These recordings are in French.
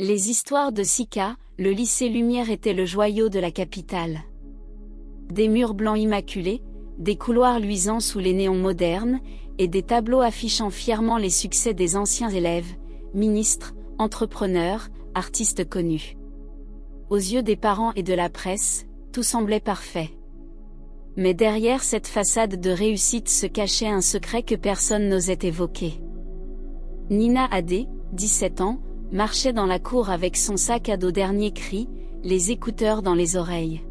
Les histoires de Sika, le lycée Lumière était le joyau de la capitale. Des murs blancs immaculés, des couloirs luisants sous les néons modernes, et des tableaux affichant fièrement les succès des anciens élèves, ministres, entrepreneurs, artistes connus. Aux yeux des parents et de la presse, tout semblait parfait. Mais derrière cette façade de réussite se cachait un secret que personne n'osait évoquer. Nina Adé, 17 ans, marchait dans la cour avec son sac à dos dernier cri, les écouteurs dans les oreilles.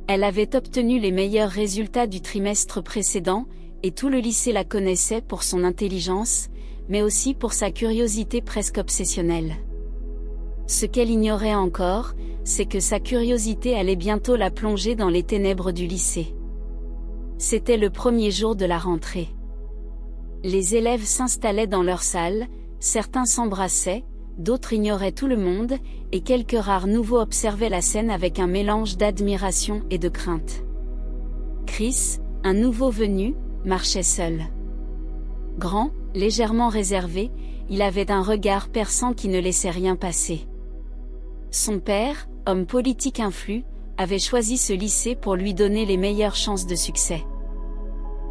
Elle avait obtenu les meilleurs résultats du trimestre précédent, et tout le lycée la connaissait pour son intelligence, mais aussi pour sa curiosité presque obsessionnelle. Ce qu'elle ignorait encore, c'est que sa curiosité allait bientôt la plonger dans les ténèbres du lycée. C'était le premier jour de la rentrée. Les élèves s'installaient dans leur salle, certains s'embrassaient, d'autres ignoraient tout le monde, et quelques rares nouveaux observaient la scène avec un mélange d'admiration et de crainte. Chris, un nouveau venu, marchait seul. Grand, légèrement réservé, il avait un regard perçant qui ne laissait rien passer. Son père, homme politique influent, avait choisi ce lycée pour lui donner les meilleures chances de succès.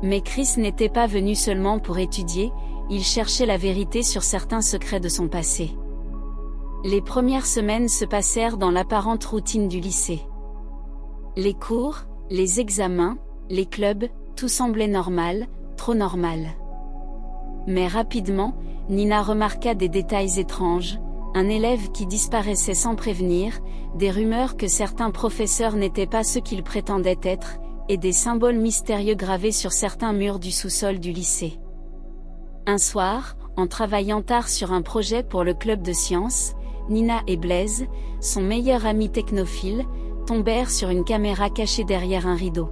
Mais Chris n'était pas venu seulement pour étudier, il cherchait la vérité sur certains secrets de son passé. Les premières semaines se passèrent dans l'apparente routine du lycée. Les cours, les examens, les clubs, tout semblait normal, trop normal. Mais rapidement, Nina remarqua des détails étranges, un élève qui disparaissait sans prévenir, des rumeurs que certains professeurs n'étaient pas ceux qu'ils prétendaient être, et des symboles mystérieux gravés sur certains murs du sous-sol du lycée. Un soir, en travaillant tard sur un projet pour le club de sciences, Nina et Blaise, son meilleur ami technophile, tombèrent sur une caméra cachée derrière un rideau.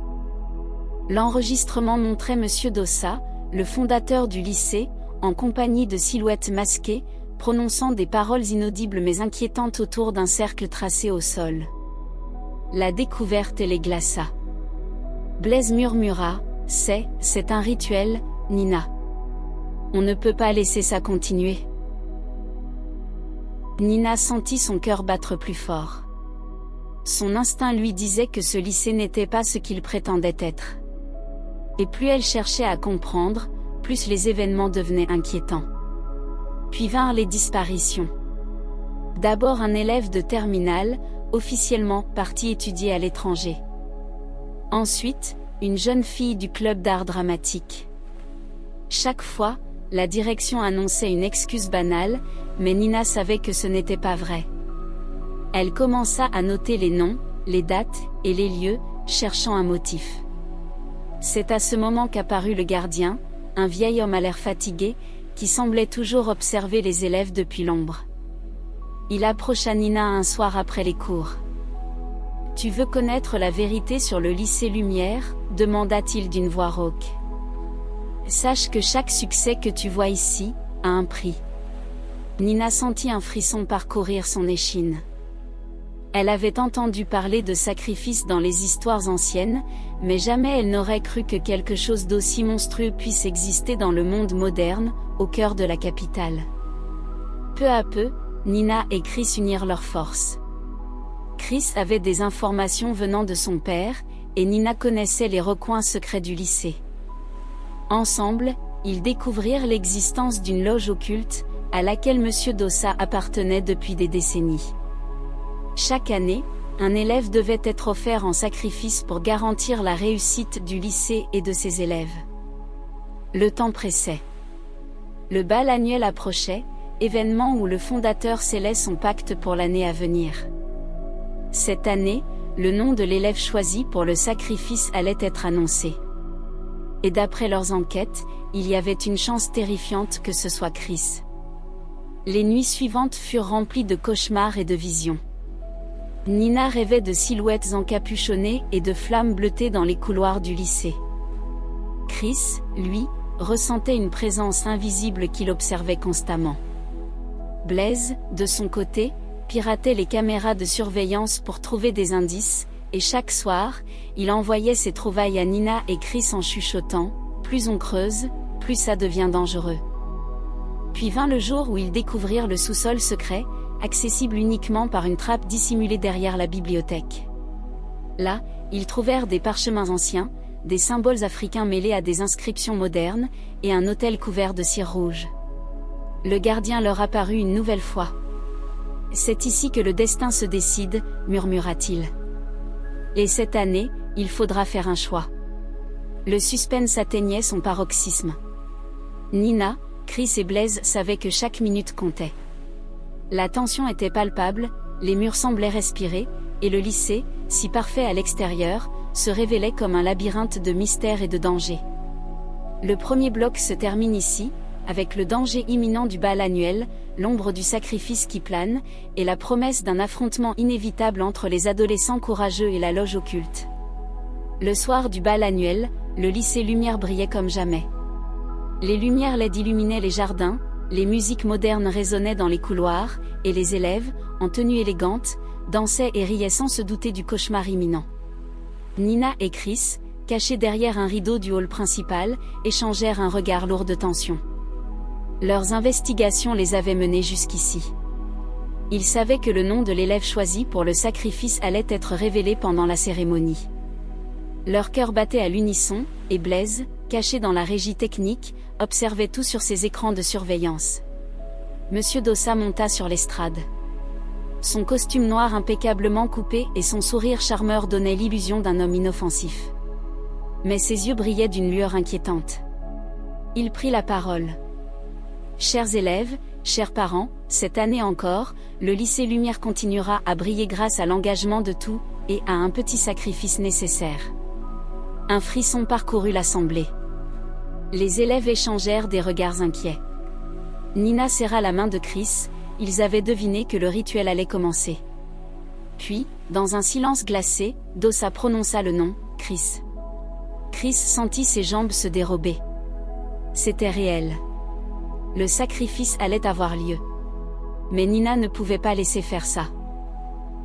L'enregistrement montrait Monsieur Dossa, le fondateur du lycée, en compagnie de silhouettes masquées, prononçant des paroles inaudibles mais inquiétantes autour d'un cercle tracé au sol. La découverte les glaça. Blaise murmura, « C'est un rituel, Nina. On ne peut pas laisser ça continuer. » Nina sentit son cœur battre plus fort. Son instinct lui disait que ce lycée n'était pas ce qu'il prétendait être. Et plus elle cherchait à comprendre, plus les événements devenaient inquiétants. Puis vinrent les disparitions. D'abord un élève de terminale, officiellement parti étudier à l'étranger. Ensuite, une jeune fille du club d'art dramatique. Chaque fois, la direction annonçait une excuse banale, mais Nina savait que ce n'était pas vrai. Elle commença à noter les noms, les dates, et les lieux, cherchant un motif. C'est à ce moment qu'apparut le gardien, un vieil homme à l'air fatigué, qui semblait toujours observer les élèves depuis l'ombre. Il approcha Nina un soir après les cours. « Tu veux connaître la vérité sur le lycée Lumière ?» demanda-t-il d'une voix rauque. « Sache que chaque succès que tu vois ici, a un prix. » Nina sentit un frisson parcourir son échine. Elle avait entendu parler de sacrifices dans les histoires anciennes, mais jamais elle n'aurait cru que quelque chose d'aussi monstrueux puisse exister dans le monde moderne, au cœur de la capitale. Peu à peu, Nina et Chris unirent leurs forces. Chris avait des informations venant de son père, et Nina connaissait les recoins secrets du lycée. Ensemble, ils découvrirent l'existence d'une loge occulte, à laquelle Monsieur Dossa appartenait depuis des décennies. Chaque année, un élève devait être offert en sacrifice pour garantir la réussite du lycée et de ses élèves. Le temps pressait. Le bal annuel approchait, événement où le fondateur scellait son pacte pour l'année à venir. Cette année, le nom de l'élève choisi pour le sacrifice allait être annoncé. Et d'après leurs enquêtes, il y avait une chance terrifiante que ce soit Chris. Les nuits suivantes furent remplies de cauchemars et de visions. Nina rêvait de silhouettes encapuchonnées et de flammes bleutées dans les couloirs du lycée. Chris, lui, ressentait une présence invisible qui l'observait constamment. Blaise, de son côté, piratait les caméras de surveillance pour trouver des indices, et chaque soir, il envoyait ses trouvailles à Nina et Chris en chuchotant, « Plus on creuse, plus ça devient dangereux. » Puis vint le jour où ils découvrirent le sous-sol secret, accessible uniquement par une trappe dissimulée derrière la bibliothèque. Là, ils trouvèrent des parchemins anciens, des symboles africains mêlés à des inscriptions modernes, et un autel couvert de cire rouge. Le gardien leur apparut une nouvelle fois. « C'est ici que le destin se décide », murmura-t-il. « Et cette année, il faudra faire un choix. » Le suspense atteignait son paroxysme. Nina, Chris et Blaise savaient que chaque minute comptait. La tension était palpable, les murs semblaient respirer, et le lycée, si parfait à l'extérieur, se révélait comme un labyrinthe de mystères et de dangers. Le premier bloc se termine ici, avec le danger imminent du bal annuel, l'ombre du sacrifice qui plane, et la promesse d'un affrontement inévitable entre les adolescents courageux et la loge occulte. Le soir du bal annuel, le lycée Lumière brillait comme jamais. Les lumières LED illuminaient les jardins, les musiques modernes résonnaient dans les couloirs, et les élèves, en tenue élégante, dansaient et riaient sans se douter du cauchemar imminent. Nina et Chris, cachés derrière un rideau du hall principal, échangèrent un regard lourd de tension. Leurs investigations les avaient menés jusqu'ici. Ils savaient que le nom de l'élève choisi pour le sacrifice allait être révélé pendant la cérémonie. Leur cœur battait à l'unisson, et Blaise, caché dans la régie technique, observait tout sur ses écrans de surveillance. Monsieur Dossa monta sur l'estrade. Son costume noir impeccablement coupé et son sourire charmeur donnaient l'illusion d'un homme inoffensif. Mais ses yeux brillaient d'une lueur inquiétante. Il prit la parole. « Chers élèves, chers parents, cette année encore, le lycée Lumière continuera à briller grâce à l'engagement de tous, et à un petit sacrifice nécessaire. » Un frisson parcourut l'assemblée. Les élèves échangèrent des regards inquiets. Nina serra la main de Chris, ils avaient deviné que le rituel allait commencer. Puis, dans un silence glacé, Dossa prononça le nom, Chris. Chris sentit ses jambes se dérober. C'était réel. Le sacrifice allait avoir lieu. Mais Nina ne pouvait pas laisser faire ça.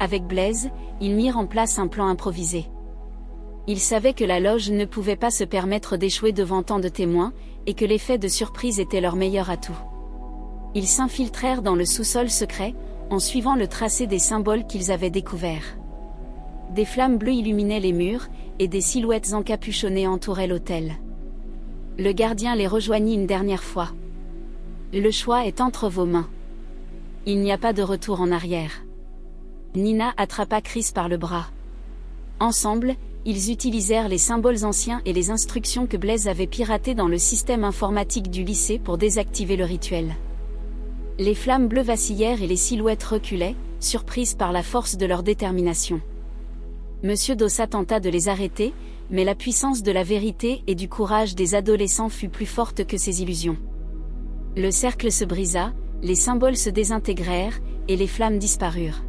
Avec Blaise, ils mirent en place un plan improvisé. Ils savaient que la loge ne pouvait pas se permettre d'échouer devant tant de témoins, et que l'effet de surprise était leur meilleur atout. Ils s'infiltrèrent dans le sous-sol secret, en suivant le tracé des symboles qu'ils avaient découverts. Des flammes bleues illuminaient les murs, et des silhouettes encapuchonnées entouraient l'autel. Le gardien les rejoignit une dernière fois. Le choix est entre vos mains. Il n'y a pas de retour en arrière. Nina attrapa Chris par le bras. Ensemble, ils utilisèrent les symboles anciens et les instructions que Blaise avait piratées dans le système informatique du lycée pour désactiver le rituel. Les flammes bleues vacillèrent et les silhouettes reculaient, surprises par la force de leur détermination. Monsieur Dossa tenta de les arrêter, mais la puissance de la vérité et du courage des adolescents fut plus forte que ses illusions. Le cercle se brisa, les symboles se désintégrèrent, et les flammes disparurent.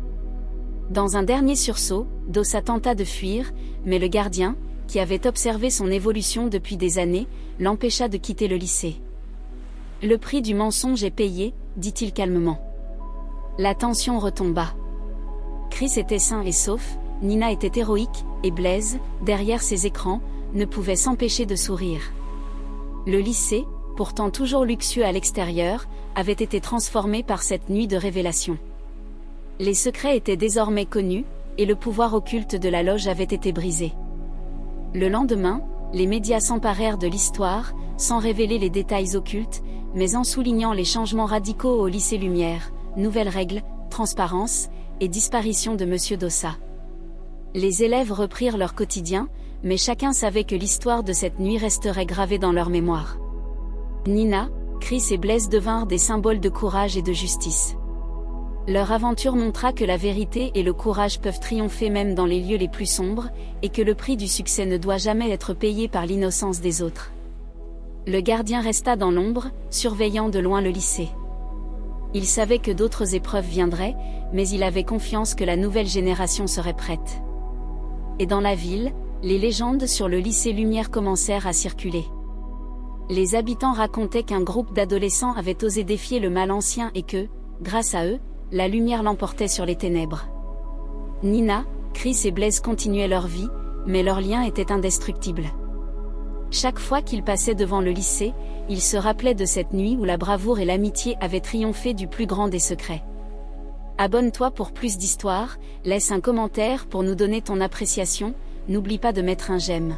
Dans un dernier sursaut, Dossa tenta de fuir, mais le gardien, qui avait observé son évolution depuis des années, l'empêcha de quitter le lycée. « Le prix du mensonge est payé », dit-il calmement. La tension retomba. Chris était sain et sauf, Nina était héroïque, et Blaise, derrière ses écrans, ne pouvait s'empêcher de sourire. Le lycée, pourtant toujours luxueux à l'extérieur, avait été transformé par cette nuit de révélation. Les secrets étaient désormais connus, et le pouvoir occulte de la loge avait été brisé. Le lendemain, les médias s'emparèrent de l'histoire, sans révéler les détails occultes, mais en soulignant les changements radicaux au lycée Lumière, nouvelles règles, transparence, et disparition de Monsieur Dossa. Les élèves reprirent leur quotidien, mais chacun savait que l'histoire de cette nuit resterait gravée dans leur mémoire. Nina, Chris et Blaise devinrent des symboles de courage et de justice. Leur aventure montra que la vérité et le courage peuvent triompher même dans les lieux les plus sombres, et que le prix du succès ne doit jamais être payé par l'innocence des autres. Le gardien resta dans l'ombre, surveillant de loin le lycée. Il savait que d'autres épreuves viendraient, mais il avait confiance que la nouvelle génération serait prête. Et dans la ville, les légendes sur le lycée Lumière commencèrent à circuler. Les habitants racontaient qu'un groupe d'adolescents avait osé défier le mal ancien et que, grâce à eux, la lumière l'emportait sur les ténèbres. Nina, Chris et Blaise continuaient leur vie, mais leur lien était indestructible. Chaque fois qu'ils passaient devant le lycée, ils se rappelaient de cette nuit où la bravoure et l'amitié avaient triomphé du plus grand des secrets. Abonne-toi pour plus d'histoires, laisse un commentaire pour nous donner ton appréciation, n'oublie pas de mettre un j'aime.